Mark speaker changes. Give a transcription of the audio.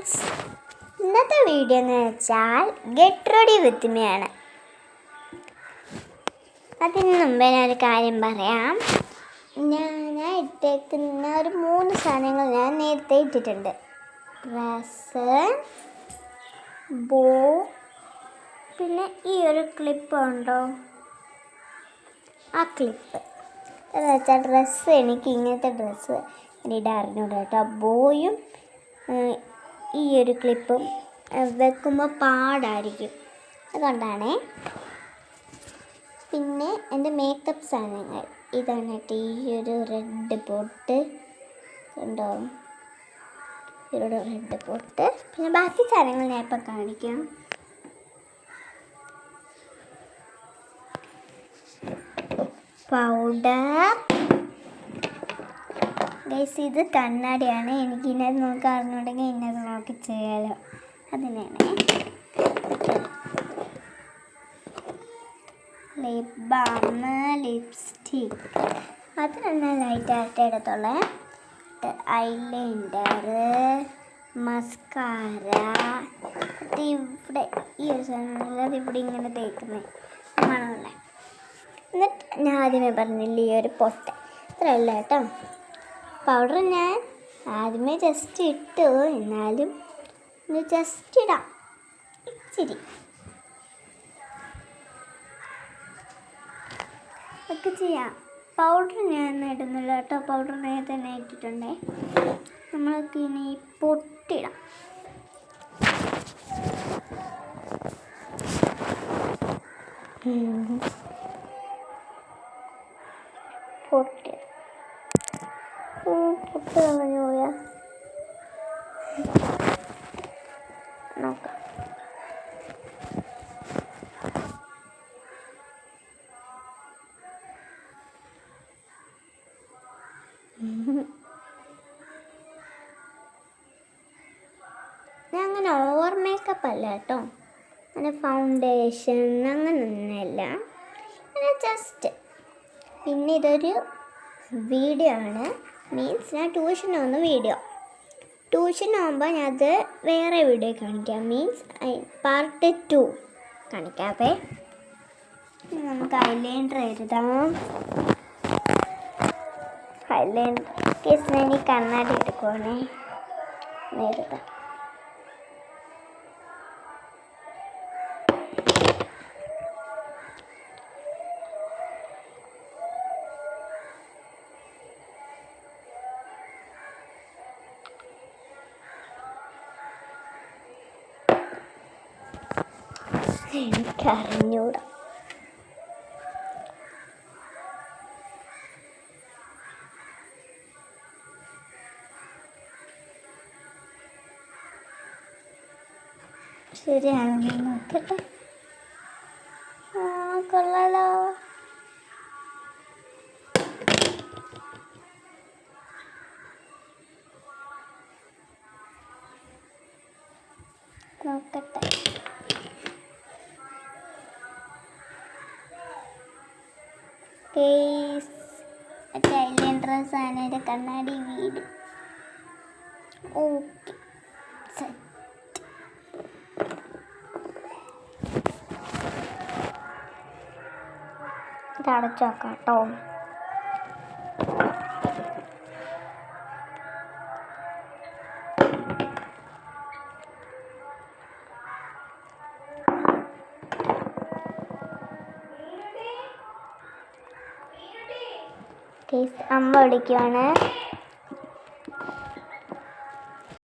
Speaker 1: Friends, ഇന്നത്തെ video എന്ന് വെച്ചാൽ ഗെറ്റ് റെഡി വിത്ത് മീ ആണ്. അതിന് മുമ്പേ ഞാനൊരു കാര്യം പറയാം. ഞാൻ ഇട്ടേക്കുന്ന ഒരു 3 സാധനങ്ങൾ ഞാൻ നേരത്തെ ഇട്ടിട്ടുണ്ട്. ഡ്രസ്സ്, ബോ, പിന്നെ ഈ ഒരു ക്ലിപ്പ് ഉണ്ടോ, ആ ക്ലിപ്പ് എന്ന് വെച്ചാൽ ഡ്രസ്സ് എനിക്ക് ഇങ്ങനത്തെ ഡ്രസ്സ് ഇടാറിഞ്ഞൂടെ കേട്ടോ. ബോയും ഈ ഒരു ക്ലിപ്പും വെക്കുമ്പോൾ പാടായിരിക്കും, അതുകൊണ്ടാണേ. പിന്നെ എൻ്റെ മേക്കപ്പ് സാധനങ്ങൾ ഇതാണ് കേട്ടോ. ഈ ഒരു റെഡ് പൊട്ട് കണ്ടോ, ഇവിടെ റെഡ് പൊട്ട്. പിന്നെ ബാക്കി സാധനങ്ങൾ ഞാൻ ഇപ്പം കാണിക്കാം. പൗഡർ ഗൈസ്, ഇത് കണ്ണാടിയാണ്. എനിക്ക് ഇന്നത് നോക്കി അറിഞ്ഞുണ്ടെങ്കിൽ ഇന്നത് നോക്കി ചെയ്യാലോ, അതിനാണ്. ലിപ് ബാം, ലിപ്സ്റ്റിക്, അത് ഞാൻ ലൈറ്റായിട്ട് എടുത്തോളേ. ഐലൈനർ, മസ്കാര, ഇവിടെ ഈ ഒരു സാധനം അത് ഇവിടെ ഇങ്ങനെ തേക്കുന്നത് മണമുള്ള. എന്നിട്ട് ഞാൻ ആദ്യമേ പറഞ്ഞില്ല ഈ ഒരു പൊട്ട് ഇത്രയല്ല കേട്ടോ. പൗഡർ ഞാൻ ആദ്യമേ ജസ്റ്റ് ഇട്ടു, എന്നാലും ജസ്റ്റ് ഇടാം ഇച്ചിരി ഒക്കെ ചെയ്യാം. പൗഡർ ഞാൻ ഇടുന്നില്ല കേട്ടോ, പൗഡർ നേരത്തെ തന്നെ ഇട്ടിട്ടുണ്ടേ. നമ്മൾക്ക് ഇനി പൊട്ടിടാം. പൊട്ട് കളഞ്ഞു പോയാ നോക്കാം. ഞാൻ അങ്ങനെ ഓവർ മേക്കപ്പ് അല്ല കേട്ടോ, അങ്ങനെ ഫൗണ്ടേഷൻ അങ്ങനെയൊന്നുമില്ല, അങ്ങനെ ജസ്റ്റ്. പിന്നെ ഇതൊരു വീഡിയോ ആണ്, മീൻസ് ഞാൻ ട്യൂഷന് പോകുന്ന വീഡിയോ. ട്യൂഷൻ പോകുമ്പോൾ ഞാൻ അത് വേറെ വീഡിയോ കാണിക്കാം, മീൻസ് പാർട്ട് 2 കാണിക്കാവേ. നമുക്ക് ഐലൈനർ എഴുതാം. ഐലൈനർ കേസ് ഞാൻ ഈ കണ്ണാടി എടുക്കുവാണേ, എഴുതാം. എനിക്കറിഞ്ഞൂടാ. ശരിയാണെന്ന് നോക്കട്ടെ. കൊള്ളാലോ. നോക്കട്ടെ. ഐലൈനർ സാധനം കണ്ണാടി വീട്. ഓക്കെ, ഇത് അടച്ചു നോക്കാം കേട്ടോ. അമ്മ വിളിക്കുവാണ്.